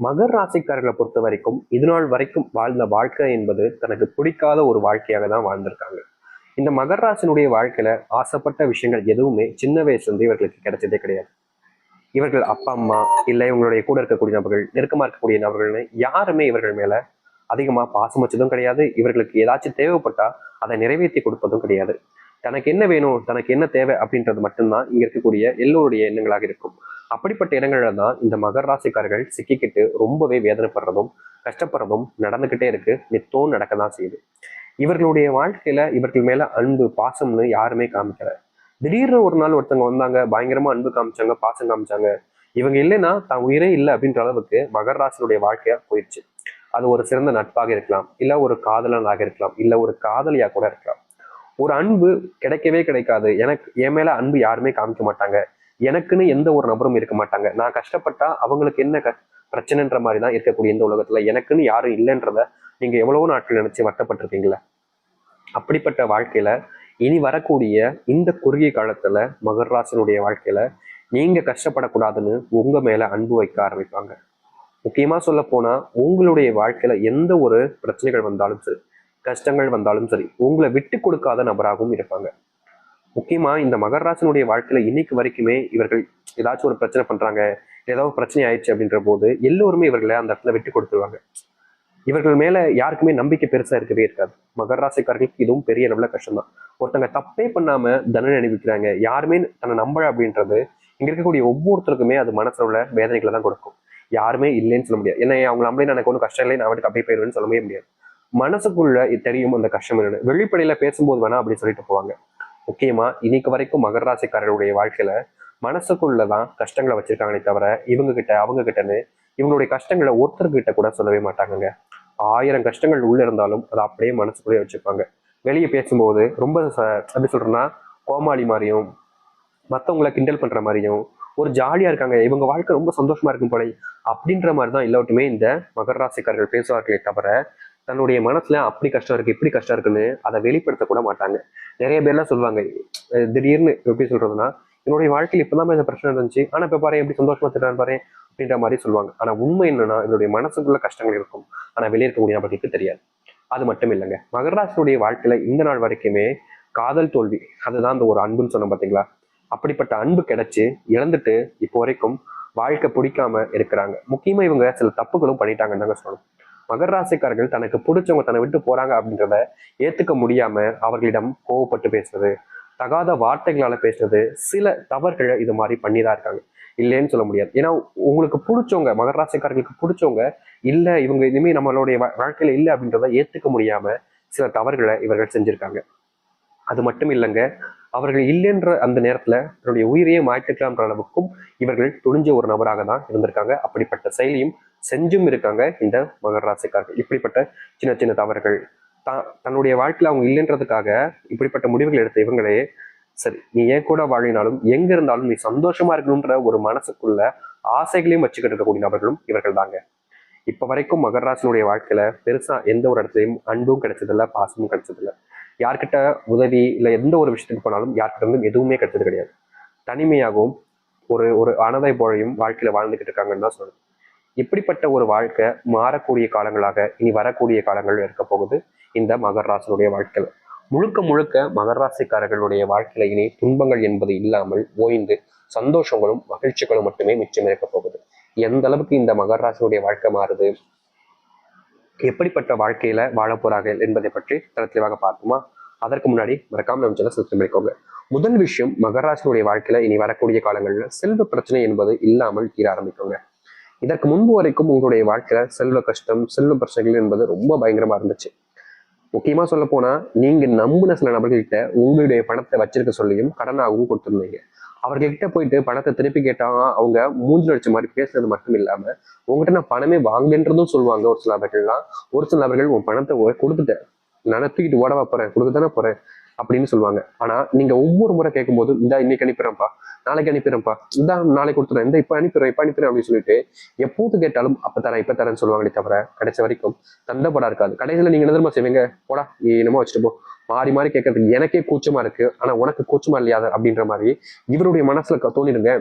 மகர் ராசிக்காரர்களை பொறுத்த வரைக்கும் இது நாள் வரைக்கும் வாழ்ந்த வாழ்க்கை என்பது தனக்கு பிடிக்காத ஒரு வாழ்க்கையாக தான் வாழ்ந்திருக்காங்க. இந்த மகர் ராசினுடைய வாழ்க்கையில ஆசைப்பட்ட விஷயங்கள் எதுவுமே சின்ன வயசுல இருந்து இவர்களுக்கு கிடைச்சதே கிடையாது. இவர்கள் அப்பா அம்மா இல்லை இவங்களுடைய கூட இருக்கக்கூடிய நபர்கள், நெருக்கமா இருக்கக்கூடிய நபர்கள்னு யாருமே இவர்கள் மேல அதிகமா பாசம் வச்சதும் கிடையாது. இவர்களுக்கு ஏதாச்சும் தேவைப்பட்டா அதை நிறைவேற்றி கொடுப்பதும் கிடையாது. தனக்கு என்ன வேணும், தனக்கு என்ன தேவை அப்படின்றது மட்டும்தான் இங்க இருக்கக்கூடிய எல்லோருடைய எண்ணங்களாக இருக்கும். அப்படிப்பட்ட இடங்கள்ல தான் இந்த மகர ராசிக்காரர்கள் சிக்கிக்கிட்டு ரொம்பவே வேதனைப்படுறதும் கஷ்டப்படுறதும் நடந்துகிட்டே இருக்கு. நித்தம் நடக்கதான் செய்யுது. இவர்களுடைய வாழ்க்கையில இவர்கள் மேல அன்பு பாசம்னு யாருமே காமிக்கல. திடீர்னு ஒரு நாள் ஒருத்தவங்க வந்தாங்க, பயங்கரமா அன்பு காமிச்சாங்க, பாசம் காமிச்சாங்க. இவங்க இல்லைன்னா தான் உயிரே இல்லை அப்படின்ற அளவுக்கு மகர ராசினுடைய வாழ்க்கையா போயிடுச்சு. அது ஒரு சிறந்த நட்பாக இருக்கலாம், இல்ல ஒரு காதலனாக இருக்கலாம், இல்ல ஒரு காதலியா கூட இருக்கலாம். ஒரு அன்பு கிடைக்கவே கிடைக்காது. எனக்கு என் மேல அன்பு யாருமே காமிக்க மாட்டாங்க, எனக்குன்னு எந்த ஒரு நபரும் இருக்க மாட்டாங்க, நான் கஷ்டப்பட்டா அவங்களுக்கு என்ன பிரச்சனைன்ற மாதிரி தான் இருக்கக்கூடிய இந்த உலகத்துல எனக்குன்னு யாரும் இல்லைன்றத நீங்க எவ்வளவோ நாட்கள் நினைச்சு வருத்தப்பட்டிருக்கீங்களா? அப்படிப்பட்ட வாழ்க்கையில இனி வரக்கூடிய இந்த குறுகிய காலத்துல மகர ராசினுடைய வாழ்க்கையில நீங்க கஷ்டப்படக்கூடாதுன்னு உங்க மேல அன்பு வைக்க ஆரம்பிப்பாங்க. முக்கியமா சொல்ல போனா உங்களுடைய வாழ்க்கையில எந்த ஒரு பிரச்சனைகள் வந்தாலும் சரி, கஷ்டங்கள் வந்தாலும் சரி, உங்களை விட்டு கொடுக்காத நபராகவும் இருப்பாங்க. முக்கியமா இந்த மகர ராசினுடைய வாழ்க்கையில இன்னைக்கு வரைக்குமே இவர்கள் ஏதாச்சும் ஒரு பிரச்சனை பண்றாங்க, ஏதாவது பிரச்சனை ஆயிடுச்சு அப்படின்ற போது எல்லோருமே இவர்களை அந்த இடத்துல விட்டு கொடுத்துருவாங்க. இவர்கள் மேல யாருக்குமே நம்பிக்கை பெருசா இருக்கவே இருக்காது. மகர ராசிக்காரர்களுக்கு இதுவும் பெரிய அளவுல கஷ்டம் தான். ஒருத்தங்க தப்பே பண்ணாம தண்டனை அனுபவிக்கிறாங்க, யாருமே தன்னை நம்பல அப்படின்றது இங்க இருக்கக்கூடிய ஒவ்வொருத்தருக்குமே அது மனசுல உள்ள வேதனைகளை தான் கொடுக்கும். யாருமே இல்லைன்னு சொல்ல முடியாது. ஏன்னா அவங்க நம்பளே எனக்கு ஒன்றும் கஷ்டம் இல்லை, நான் அவருக்கு அப்படியே போயிடுவேன்னு சொல்லவே முடியாது. மனசுக்குள்ள தெரியும் அந்த கஷ்டம் என்னன்னு. வெளிப்படையில பேசும்போது வேணா அப்படி சொல்லிட்டு போவாங்க. முக்கியமா இன்னைக்கு வரைக்கும் மகர ராசிக்காரருடைய வாழ்க்கையில மனசுக்குள்ளதான் கஷ்டங்களை வச்சிருக்காங்களே தவிர இவங்க கிட்ட அவங்க கிட்டன்னு இவங்களுடைய கஷ்டங்களை ஒருத்தர்கிட்ட கூட சொல்லவே மாட்டாங்க. 1000 கஷ்டங்கள் உள்ள இருந்தாலும் அதை அப்படியே மனசுக்குள்ளேயே வச்சுப்பாங்க. வெளியே பேசும்போது ரொம்ப எப்படி சொல்றேன்னா கோமாளி மாதிரியும் மற்றவங்களை கிண்டல் பண்ற மாதிரியும் ஒரு ஜாலியா இருக்காங்க, இவங்க வாழ்க்கை ரொம்ப சந்தோஷமா இருக்கும் போல அப்படின்ற மாதிரிதான் எல்லாட்டுமே இந்த மகர ராசிக்காரர்கள் பேசுவார்களே தவிர தன்னுடைய மனசுல அப்படி கஷ்டம் இருக்கு இப்படி கஷ்டம் இருக்குன்னு அதை வெளிப்படுத்த கூட மாட்டாங்க. நிறைய பேர்லாம் சொல்லுவாங்க, திடீர்னு எப்படி சொல்றதுன்னா என்னுடைய வாழ்க்கையில் இப்பதான் இந்த பிரச்சனை இருந்துச்சு, ஆனா இப்ப பாரு எப்படி சந்தோஷமா திட்டான்னு பாரு அப்படின்ற மாதிரி சொல்லுவாங்க. ஆனா உண்மை என்னன்னா என்னுடைய மனசுக்குள்ள கஷ்டங்கள் இருக்கும், ஆனா வெளியே இருக்கக்கூடிய நபர்களுக்கு தெரியாது. அது மட்டும் இல்லைங்க, மகராசினுடைய வாழ்க்கையில இந்த நாள் வரைக்குமே காதல் தோல்வி, அதுதான் அந்த ஒரு அன்புன்னு சொன்ன பாத்தீங்களா, அப்படிப்பட்ட அன்பு கிடைச்சு இழந்துட்டு இப்போ வரைக்கும் வாழ்க்கை பிடிக்காம இருக்கிறாங்க. முக்கியமா இவங்க சில தப்புகளும் பண்ணிட்டாங்கன்னு தாங்க சொல்லணும். மகர ராசிக்காரர்கள் தனக்கு பிடிச்சவங்க தன்னை விட்டு போறாங்க அப்படின்றத ஏத்துக்க முடியாம அவர்களிடம் கோவப்பட்டு பேசுறது, தகாத வார்த்தைகளால பேசுறது, சில தவறுகளை இது மாதிரி பண்ணிதான் இருக்காங்க. இல்லைன்னு சொல்ல முடியாது. ஏன்னா உங்களுக்கு பிடிச்சவங்க மகர ராசிக்காரர்களுக்கு பிடிச்சவங்க இல்ல, இவங்க இனிமே நம்மளுடைய வாழ்க்கையில இல்லை அப்படின்றத ஏத்துக்க முடியாம சில தவறுகளை இவர்கள் செஞ்சிருக்காங்க. அது மட்டும் இல்லைங்க, அவர்கள் இல்லைன்ற அந்த நேரத்துல தன்னுடைய உயிரையே மாற்றிக்கலாம்ன்ற அளவுக்கும் இவர்கள் துணிஞ்ச ஒரு நபராக தான் இருந்திருக்காங்க. அப்படிப்பட்ட செயலியும் செஞ்சும் இருக்காங்க இந்த மகர ராசிக்காரர்கள். இப்படிப்பட்ட சின்ன சின்ன தவறுகள் தன்னுடைய வாழ்க்கையில அவங்க இல்லைன்றதுக்காக இப்படிப்பட்ட முடிவுகள் எடுத்த இவங்களே சரி நீ ஏன் கூட வாழினாலும் எங்க இருந்தாலும் நீ சந்தோஷமா இருக்கணும்ன்ற ஒரு மனசுக்குள்ள ஆசைகளையும் வச்சுக்கிட்டு இருக்கக்கூடிய நபர்களும் இவர்கள் தாங்க. இப்ப வரைக்கும் மகர ராசினுடைய வாழ்க்கையில பெருசா எந்த ஒரு இடத்துலையும் அன்பும் கிடைச்சதில்ல, பாசமும் கிடைச்சதில்ல. யார்கிட்ட உதவி இல்லை எந்த ஒரு விஷயத்துக்கு போனாலும் யார்கிட்ட இருந்தும் எதுவுமே கிடைச்சது கிடையாது. தனிமையாகவும் ஒரு ஒரு அனதை போலையும் வாழ்க்கையில வாழ்ந்துகிட்டு இருக்காங்கன்னு தான் சொல்லணும். இப்படிப்பட்ட ஒரு வாழ்க்கை மாறக்கூடிய காலங்களாக இனி வரக்கூடிய காலங்கள் இருக்க போகுது இந்த மகர ராசினுடைய வாழ்க்கையில. முழுக்க முழுக்க மகர ராசிக்காரர்களுடைய வாழ்க்கையில இனி துன்பங்கள் என்பது இல்லாமல் ஓய்ந்து சந்தோஷங்களும் மகிழ்ச்சிகளும் மட்டுமே மிச்சம் இருக்க போகுது. எந்த அளவுக்கு இந்த மகர ராசினுடைய வாழ்க்கை மாறுது, எப்படிப்பட்ட வாழ்க்கையில வாழ போறார்கள் என்பதை பற்றி தெளிவாக பார்ப்போமா? அதற்கு முன்னாடி மறக்காம நம்ம சேனலை சப்ஸ்கிரைப் பண்ணிக்கோங்க. முதல் விஷயம், மகராசினுடைய வாழ்க்கையில இனி வரக்கூடிய காலங்களில் செல்வ பிரச்சனை என்பது இல்லாமல் தீர ஆரம்பிக்குங்க. இதற்கு முன்பு வரைக்கும் உங்களுடைய வாழ்க்கையில செல்வ கஷ்டம் செல்வ பிரச்சனைகள் என்பது ரொம்ப பயங்கரமா இருந்துச்சு. முக்கியமா சொல்ல போனா நீங்க நம்பின சில நபர்கள்கிட்ட உங்களுடைய பணத்தை வச்சிருக்க சொல்லியும் கடனாகவும் கொடுத்துருந்தீங்க. அவர்கள்கிட்ட போயிட்டு பணத்தை திருப்பி கேட்டா அவங்க மூஞ்சில் அடிச்ச மாதிரி பேசுறது மட்டும் இல்லாம உங்ககிட்ட நான் பணமே வாங்கன்றதும் சொல்லுவாங்க. ஒரு சில நபர்கள்லாம், ஒரு சில நபர்கள் உன் பணத்தை கொடுத்துட்டேன், நான் தூக்கிட்டு ஓடவா போறேன், கொடுக்கத்தானே போறேன் அப்படின்னு சொல்லுவாங்க. ஆனா நீங்க ஒவ்வொரு முறை கேட்கும்போது இந்த இன்னைக்கு அனுப்பிடுறேன்ப்பா, நாளைக்கு அனுப்பிடுறேன்ப்பா, இந்த நாளைக்கு கொடுத்துறேன், இந்த இப்ப அனுப்பிடுறேன் அப்படின்னு சொல்லிட்டு எப்போது கேட்டாலும் அப்ப தரேன் இப்ப தரேன்னு சொல்லுவாங்களே தவிர கிடைச்ச வரைக்கும் தந்தப்படா இருக்காது. கடைசியில நீங்க என்ன தெரியுமா செய்வீங்க, போடா நீ என்னமோ வச்சுட்டு போ, மாறி மாறி கேட்கறதுக்கு எனக்கே கூச்சமா இருக்கு, ஆனா உனக்கு கூச்சமா இல்லையா அப்படின்ற மாதிரி இவருடைய மனசுல தோணிடுங்க.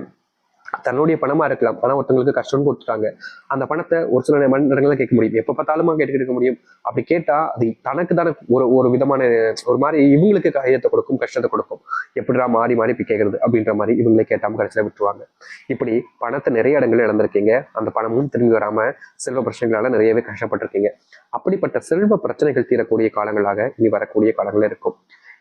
தன்னுடைய பணமா இருக்கலாம், ஆனா ஒருத்தவங்களுக்கு கஷ்டம்னு கொடுத்துட்டாங்க. அந்த பணத்தை ஒரு சில நேரங்களில் கேட்க முடியும், எப்ப பார்த்தாலுமா கேட்டுக்கிட்டு இருக்க முடியும். அப்படி கேட்டா அது தனக்கு தானே ஒரு ஒரு விதமான ஒரு மாதிரி இவங்களுக்கு கையத்தை கொடுக்கும், கஷ்டத்தை கொடுக்கும். எப்படிடா மாறி மாறி இப்ப கேட்கறது அப்படின்ற மாதிரி இவங்களே கேட்டாம கடைசியில விட்டுருவாங்க. இப்படி பணத்தை நிறைய இடங்கள்ல இழந்திருக்கீங்க. அந்த பணமும் திரும்பி வராம செல்வ பிரச்சனைகளால நிறையவே கஷ்டப்பட்டிருக்கீங்க. அப்படிப்பட்ட செல்வ பிரச்சனைகள் தீரக்கூடிய காலங்களாக இனி வரக்கூடிய காலங்கள் இருக்கும்.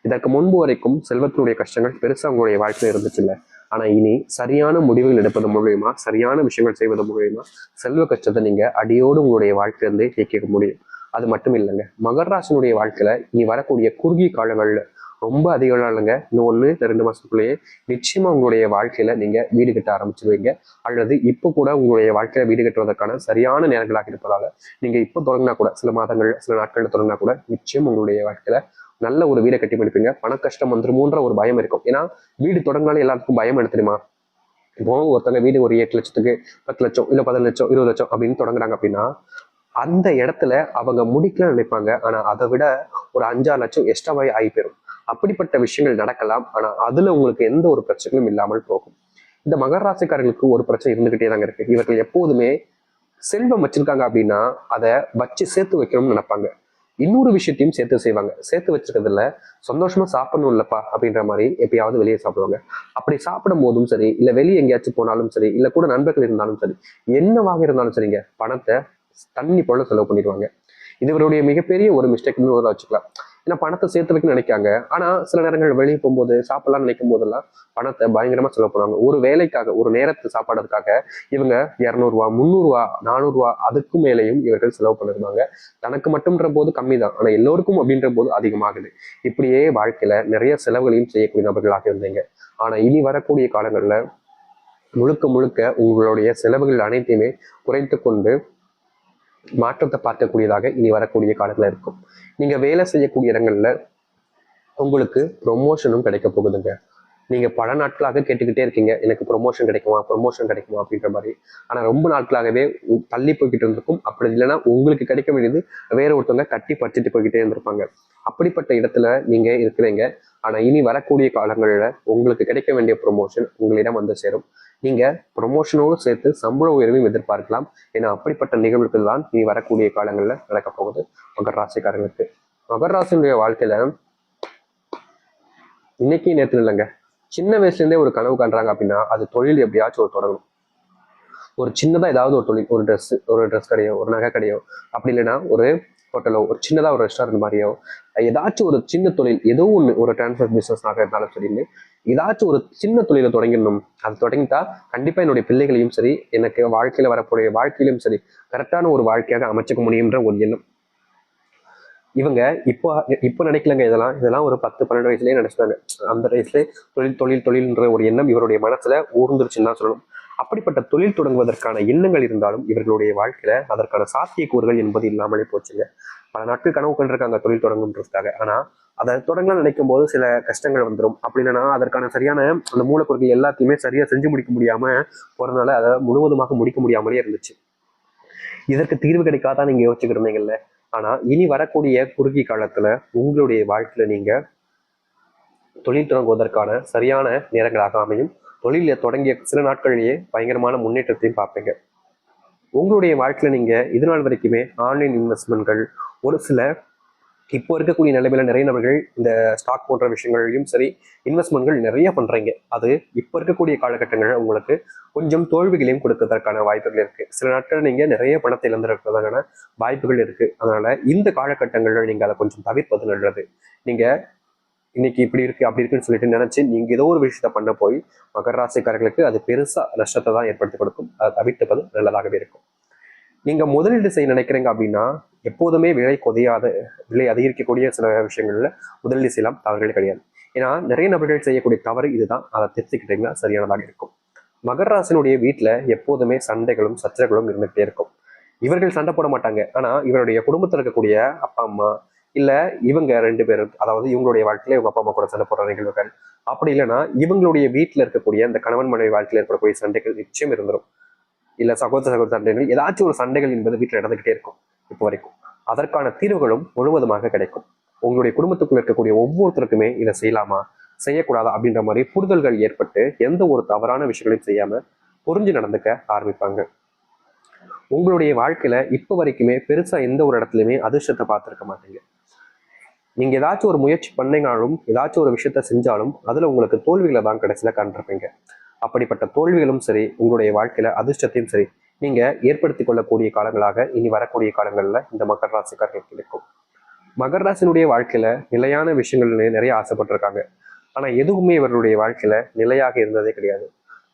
இதற்கு முன்பு வரைக்கும் செல்வத்தினுடைய கஷ்டங்கள் பெருசா உங்களுடைய வாழ்க்கையில இருந்துச்சு இல்லை. ஆனா இனி சரியான முடிவுகள் எடுப்பது மூலியமா, சரியான விஷயங்கள் செய்வது மூலியமா செல்வ கஷ்டத்தை நீங்க அடியோடு உங்களுடைய வாழ்க்கையிலிருந்து நீக்கிக்க முடியும். அது மட்டும் இல்லைங்க, மகர ராசினுடைய வாழ்க்கையில இனி வரக்கூடிய குறுகிய காலங்கள்ல ரொம்ப அதிக இல்லைங்க, இன்னும் 1-2 மாசத்துக்குள்ளேயே நிச்சயமா உங்களுடைய வாழ்க்கையில நீங்க வீடு கட்ட ஆரம்பிச்சிருவீங்க. அல்லது இப்போ கூட உங்களுடைய வாழ்க்கையில வீடு கட்டுவதற்கான சரியான நேரங்களாக இருப்பதால நீங்க இப்போ தொடங்கினா கூட, சில மாதங்கள் சில நாட்கள்ல தொடங்கினா கூட நிச்சயம் உங்களுடைய வாழ்க்கையில நல்ல ஒரு வீடை கட்டி முடிப்பீங்க. பண கஷ்டம் வந்துருமோன்ற ஒரு பயம் இருக்கும். ஏன்னா வீடு தொடங்கினாலும் எல்லாத்துக்கும் பயம் எடுத்துருமா. இப்போ ஒருத்தவங்க வீடு ஒரு 8 லட்சத்துக்கு 10 லட்சம் இல்ல 15 லட்சம் 20 லட்சம் அப்படின்னு தொடங்குறாங்க அப்படின்னா அந்த இடத்துல அவங்க முடிக்கலாம்னு நினைப்பாங்க. ஆனா அதை விட ஒரு 5-6 லட்சம் எக்ஸ்ட்ராவாய் ஆகி போயிடும். அப்படிப்பட்ட விஷயங்கள் நடக்கலாம். ஆனா அதுல உங்களுக்கு எந்த ஒரு பிரச்சனையும் இல்லாமல் போகும். இந்த மகர ராசிக்காரர்களுக்கு ஒரு பிரச்சனை இருந்துகிட்டே தாங்க இருக்கு. இவர்கள் எப்போதுமே செல்வம் வச்சிருக்காங்க அப்படின்னா அதை வச்சு சேர்த்து வைக்கணும்னு நினைப்பாங்க. இன்னொரு விஷயத்தையும் சேர்த்து செய்வாங்க. சேர்த்து வச்சிருக்கிறதுல சந்தோஷமா சாப்பிடணும் இல்லப்பா அப்படின்ற மாதிரி எப்பயாவது வெளியே சாப்பிடுவாங்க. அப்படி சாப்பிடும் போதும் சரி, இல்ல வெளியே எங்கேயாச்சும் போனாலும் சரி, இல்ல கூட நண்பர்கள் இருந்தாலும் சரி, என்னவாக இருந்தாலும் சரிங்க, பணத்தை தண்ணி போல செலவு பண்ணிடுவாங்க. இது இவருடைய மிகப்பெரிய ஒரு மிஸ்டேக்னு வச்சுக்கலாம். ஏன்னா பணத்தை சேர்த்து வைக்கணும்னு நினைக்காங்க. ஆனா சில நேரங்கள் வெளியே போகும்போது சாப்பிடலாம்னு நினைக்கும் போதெல்லாம் பணத்தை பயங்கரமா செலவு பண்ணுவாங்க. ஒரு வேலைக்காக, ஒரு நேரத்து சாப்பாடுறதுக்காக இவங்க 200 ரூபா 300 ரூபா 400 ரூபா அதுக்கும் மேலேயும் இவர்கள் செலவு பண்ணிருந்தாங்க. தனக்கு மட்டும்ன்ற போது கம்மி தான், ஆனா எல்லோருக்கும் அப்படின்ற போது அதிகமாகுது. இப்படியே வாழ்க்கையில நிறைய செலவுகளையும் செய்யக்கூடிய நபர்களாக இருந்தீங்க. ஆனா இனி வரக்கூடிய காலங்கள்ல முழுக்க முழுக்க உங்களுடைய செலவுகள் அனைத்தையுமே குறைத்து கொண்டு மாற்றத்தை பார்க்கக்கூடியதாக இனி வரக்கூடிய காலத்துல இருக்கும். நீங்க வேலை செய்யக்கூடிய இடங்கள்ல உங்களுக்கு ப்ரொமோஷனும் கிடைக்க போகுதுங்க. நீங்க பல நாட்களாக கேட்டுக்கிட்டே இருக்கீங்க, எனக்கு ப்ரொமோஷன் கிடைக்குமா ப்ரொமோஷன் கிடைக்குமா அப்படின்ற மாதிரி. ஆனா ரொம்ப நாட்களாகவே தள்ளி போய்கிட்டு இருந்திருக்கும். அப்படி இல்லைன்னா உங்களுக்கு கிடைக்க வேண்டியது வேற ஒருத்தவங்க கட்டி பறிச்சுட்டு போய்கிட்டே இருந்திருப்பாங்க. அப்படிப்பட்ட இடத்துல நீங்க இருக்கிறீங்க. ஆனா இனி வரக்கூடிய காலங்கள்ல உங்களுக்கு கிடைக்க வேண்டிய ப்ரொமோஷன் உங்களிடம் வந்து சேரும். நீங்க ப்ரொமோஷனோடு சேர்த்து சம்பள உயர்வையும் எதிர்பார்க்கலாம். ஏன்னா அப்படிப்பட்ட நிகழ்வுகள் தான் இனி வரக்கூடிய காலங்கள்ல நடக்க போகுது மகர ராசிக்காரங்களுக்கு. மகர ராசியுடைய வாழ்க்கையில இன்னைக்கு நேற்று இல்லைங்க, சின்ன வயசுல இருந்தே ஒரு கனவு காண்றாங்க அப்படின்னா அது தொழில் எப்படியாச்சும் ஒரு தொடங்கணும். ஒரு சின்னதா ஏதாவது ஒரு தொழில், ஒரு ட்ரெஸ் கடையோ, ஒரு நகை கடையோ, அப்படி இல்லைன்னா ஒரு ஹோட்டலோ, ஒரு சின்னதா ஒரு ரெஸ்டாரண்ட் மாதிரியோ, ஏதாச்சும் ஒரு சின்ன தொழில், ஏதோ ஒன்று, ஒரு டிரான்ஸ்போர்ட் பிசினஸ்னாக இருந்தாலும் சரி, ஏதாச்சும் ஒரு சின்ன தொழிலை தொடங்கிடணும். அது தொடங்கிட்டா கண்டிப்பா என்னுடைய பிள்ளைகளையும் சரி, எனக்கு வாழ்க்கையில வரக்கூடிய வாழ்க்கையிலும் சரி கரெக்டான ஒரு வாழ்க்கையாக அமைச்சுக்க முடியும்ன்ற ஒரு எண்ணம். இவங்க இப்போ நினைக்கலங்க, இதெல்லாம் ஒரு 10-12 வயசுலயே நினைச்சிட்டாங்க. அந்த வயசுலேயே தொழில் தொழில் தொழில்ன்ற ஒரு எண்ணம் இவருடைய மனசுல ஊர்ந்துருச்சுன்னு தான் சொல்லணும். அப்படிப்பட்ட தொழில் தொடங்குவதற்கான எண்ணங்கள் இருந்தாலும் இவர்களுடைய வாழ்க்கையில அதற்கான சாத்தியக்கூறுகள் என்பது இல்லாமலே போச்சுங்க. பல நாட்கள் கனவு கண்டிருக்காங்க தொழில் தொடங்குன்றதுக்காக. ஆனா அதை தொடங்கலாம் நினைக்கும் போது சில கஷ்டங்கள் வந்துடும். அப்படி இல்லைன்னா அதற்கான சரியான அந்த மூலப்பொருட்கள் எல்லாத்தையுமே சரியா செஞ்சு முடிக்க முடியாம போறதுனால அதை முழுவதுமாக முடிக்க முடியாமலே இருந்துச்சு. இதற்கு தீர்வு கிடைக்காதான் நீங்க யோசிச்சுக்கிட்டு இருந்தீங்கல்ல. ஆனா இனி வரக்கூடிய குறுகிய காலத்துல உங்களுடைய வாழ்க்கையில நீங்க தொழில் தொடங்குவதற்கான சரியான நேரங்களாக அமையும். தொழில தொடங்கிய சில நாட்களிலேயே பயங்கரமான முன்னேற்றத்தையும் பார்ப்பீங்க. உங்களுடைய வாழ்க்கையில நீங்க இது நாள் வரைக்குமே ஆன்லைன் இன்வெஸ்ட்மெண்ட்கள், ஒரு சில இப்போ இருக்கக்கூடிய நிலைமையில நிறைய நபர்கள் இந்த ஸ்டாக் போன்ற விஷயங்களையும் சரி இன்வெஸ்ட்மெண்ட்கள் நிறைய பண்றீங்க. அது இப்போ இருக்கக்கூடிய காலகட்டங்களில் உங்களுக்கு கொஞ்சம் தோல்விகளையும் கொடுக்கறதற்கான வாய்ப்புகள் இருக்கு. சில நாட்கள் நீங்க நிறைய பணத்தை இழந்திருக்கிறதான வாய்ப்புகள் இருக்கு. அதனால இந்த காலகட்டங்களில் நீங்க அதை கொஞ்சம் தவிர்ப்பது நல்லது. நீங்க இன்னைக்கு இப்படி இருக்கு அப்படி இருக்குன்னு சொல்லிட்டு நினைச்சு நீங்க ஏதோ ஒரு விஷயத்த பண்ண போய் மகர ராசிக்காரர்களுக்கு அது பெருசா நஷ்டத்தை தான் ஏற்படுத்தி கொடுக்கும். அதை தவிர்ப்பது நல்லதாகவே இருக்கும். நீங்க முதலீடு செய்ய நினைக்கிறீங்க அப்படின்னா எப்போதுமே விலை அதிகரிக்கக்கூடிய சில விஷயங்கள்ல முதலீடு செய்யலாம், தவறுகள் கிடையாது. ஏன்னா நிறைய நபர்கள் செய்யக்கூடிய தவறு இதுதான். அதை தெரிஞ்சுக்கிட்டீங்கன்னா சரியானதாக இருக்கும். மகர ராசினுடைய வீட்டுல எப்போதுமே சண்டைகளும் சச்சரவுகளும் இருந்துகிட்டே இருக்கும். இவர்கள் சண்டை போட மாட்டாங்க. ஆனா இவருடைய குடும்பத்தில் இருக்கக்கூடிய அப்பா அம்மா இல்ல இவங்க 2 பேரும், அதாவது இவங்களுடைய வாழ்க்கையில இவங்க அப்பா அம்மா கூட சண்டை போடுற நிகழ்வுகள், அப்படி இல்லைன்னா இவங்களுடைய வீட்டுல இருக்கக்கூடிய இந்த கணவன் மனைவி வாழ்க்கையில இருக்கக்கூடிய சண்டைகள் நிச்சயம் இருந்துடும். இல்ல சகோதர சண்டைகள், ஏதாச்சும் ஒரு சண்டைகள் என்பது வீட்டுல நடந்துகிட்டே இருக்கும் இப்போ வரைக்கும். அதற்கான தீர்வுகளும் முழுவதுமாக கிடைக்கும். உங்களுடைய குடும்பத்துக்குள்ள இருக்கக்கூடிய ஒவ்வொருத்தருக்குமே இதை செய்யலாமா செய்யக்கூடாதா அப்படின்ற மாதிரி புரிதல்கள் ஏற்பட்டு எந்த ஒரு தவறான விஷயங்களையும் செய்யாம புரிஞ்சு நடந்துக்க ஆரம்பிப்பாங்க. உங்களுடைய வாழ்க்கையில இப்ப வரைக்குமே பெருசா எந்த ஒரு இடத்துலயுமே அதிர்ஷ்டத்தை பார்த்திருக்க மாட்டீங்க. நீங்க ஏதாச்சும் ஒரு முயற்சி பண்ணீங்கனாலும், ஏதாச்சும் ஒரு விஷயத்த செஞ்சாலும் அதுல உங்களுக்கு தோல்விகளை தான் கடைசியில கண்டிருப்பீங்க. அப்படிப்பட்ட தோல்விகளும் சரி, உங்களுடைய வாழ்க்கையில அதிர்ஷ்டத்தையும் சரி, நீங்க ஏற்படுத்திக் கொள்ளக்கூடிய காலங்களாக இனி வரக்கூடிய காலங்கள்ல இந்த மகர ராசிக்காரர்களுக்கு இருக்கும். மகர ராசினுடைய வாழ்க்கையில நிலையான விஷயங்கள்னு நிறைய ஆசைப்பட்டிருக்காங்க. ஆனா எதுவுமே இவர்களுடைய வாழ்க்கையில நிலையாக இருந்ததே கிடையாது.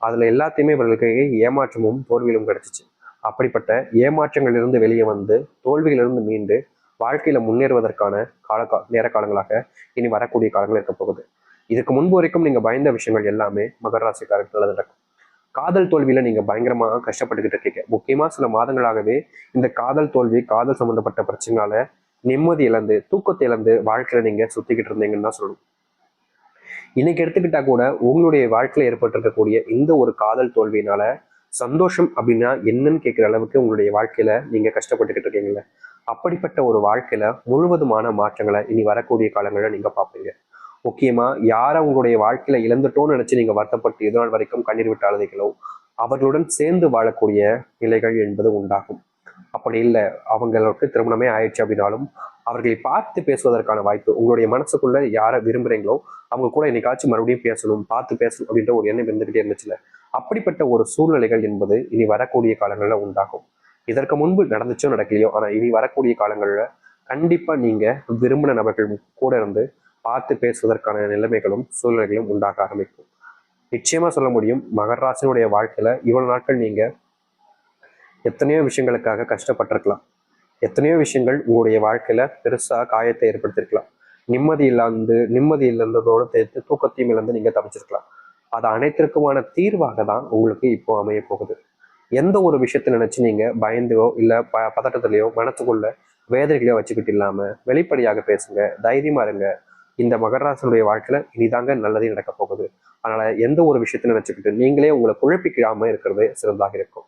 அதுல எல்லாத்தையுமே இவர்களுக்கு ஏமாற்றமும் தோல்வியிலும் கிடைச்சிச்சு. அப்படிப்பட்ட ஏமாற்றங்களிலிருந்து வெளியே வந்து தோல்வியிலிருந்து மீண்டு வாழ்க்கையில முன்னேறுவதற்கான நேர காலங்களாக இனி வரக்கூடிய காலங்கள் இருக்க போகுது. இதுக்கு முன்பு வரைக்கும் நீங்க பயந்த விஷயங்கள் எல்லாமே மகர ராசிக்காரர்கள் நடக்கும். காதல் தோல்வியில நீங்க பயங்கரமா கஷ்டப்பட்டுக்கிட்டு இருக்கீங்க. முக்கியமா சில மாதங்களாகவே இந்த காதல் தோல்வி, காதல் சம்பந்தப்பட்ட பிரச்சனைனால நிம்மதி இழந்து, தூக்கத்தை இழந்து வாழ்க்கையில நீங்க சுத்திக்கிட்டு இருந்தீங்கன்னு தான் சொல்லணும். இன்னைக்கு எடுத்துக்கிட்டா கூட உங்களுடைய வாழ்க்கையில ஏற்பட்டிருக்கக்கூடிய இந்த ஒரு காதல் தோல்வியினால சந்தோஷம் அப்படின்னா என்னன்னு கேட்கிற அளவுக்கு உங்களுடைய வாழ்க்கையில நீங்க கஷ்டப்பட்டுக்கிட்டு இருக்கீங்கல்ல, அப்படிப்பட்ட ஒரு வாழ்க்கையில முழுவதுமான மாற்றங்களை இனி வரக்கூடிய காலங்களில் நீங்க பார்ப்பீங்க. முக்கியமா யாரை உங்களுடைய வாழ்க்கையில இழந்துட்டோம்னு நினைச்சு நீங்க வருத்தப்பட்டு இது நாள் வரைக்கும் கண்ணீர் விட்டு அழுதைகளோ அவர்களுடன் சேர்ந்து வாழக்கூடிய நிலைகள் என்பது உண்டாகும். அப்படி இல்லை, அவங்களுக்கு திருமணமே ஆயிடுச்சு அப்படின்னாலும் அவர்களை பார்த்து பேசுவதற்கான வாய்ப்பு, உங்களுடைய மனசுக்குள்ள யாரை விரும்புறீங்களோ அவங்க கூட என்னைக்காச்சும் மறுபடியும் பேசணும், பார்த்து பேசணும் அப்படின்ற ஒரு எண்ணம் இருந்துகிட்டே இருந்துச்சுல, அப்படிப்பட்ட ஒரு சூழ்நிலைகள் என்பது இனி வரக்கூடிய காலங்களில் உண்டாகும். இதற்கு முன்பு நடந்துச்சோ நடக்கலையோ, ஆனா இனி வரக்கூடிய காலங்களில் கண்டிப்பா நீங்க விரும்பின நபர்கள் கூட இருந்து பார்த்து பேசுவதற்கான நிலைமைகளும் சூழ்நிலைகளும் உண்டாக ஆரம்பிக்கும். நிச்சயமா சொல்ல முடியும், மகர ராசினுடைய வாழ்க்கையில இவ்வளவு நாட்கள் நீங்க எத்தனையோ விஷயங்களுக்காக கஷ்டப்பட்டிருக்கலாம். எத்தனையோ விஷயங்கள் உங்களுடைய வாழ்க்கையில பெருசா காயத்தை ஏற்படுத்தியிருக்கலாம். நிம்மதி இழந்ததோடு சேர்த்து தூக்கத்தையும் இழந்து நீங்க தவிச்சிருக்கலாம். அது அனைத்திற்குமான தீர்வாக தான் உங்களுக்கு இப்போ அமைய போகுது. எந்த ஒரு விஷயத்தை நினைச்சு நீங்க பயந்தோ இல்ல பதட்டத்திலையோ மனசுக்குள்ள வேதனைகளையோ வச்சுக்கிட்டு இல்லாம வெளிப்படையாக பேசுங்க, தைரியமா இருங்க. இந்த மகராசனுடைய வாழ்க்கையில இனிதாங்க நல்லதே நடக்க போகுது. அதனால எந்த ஒரு விஷயத்தை நினைச்சுக்கிட்டு நீங்களே உங்களை குழப்பிக்காம இருக்கிறது சிறந்தாக இருக்கும்.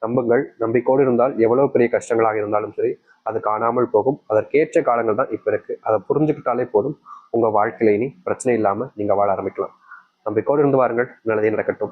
நம்புங்கள், நம்பிக்கையோடு இருந்தால் எவ்வளவு பெரிய கஷ்டங்களாக இருந்தாலும் சரி அது காணாமல் போகும். அதற்கேற்ற காலங்கள் தான் இப்ப இருக்கு. அதை புரிஞ்சுக்கிட்டாலே போதும், உங்க வாழ்க்கையில இனி பிரச்சனை இல்லாம நீங்க வாழ ஆரம்பிக்கலாம். நம்பிக்கையோடு இருந்து வாருங்கள், நல்லதே நடக்கட்டும்.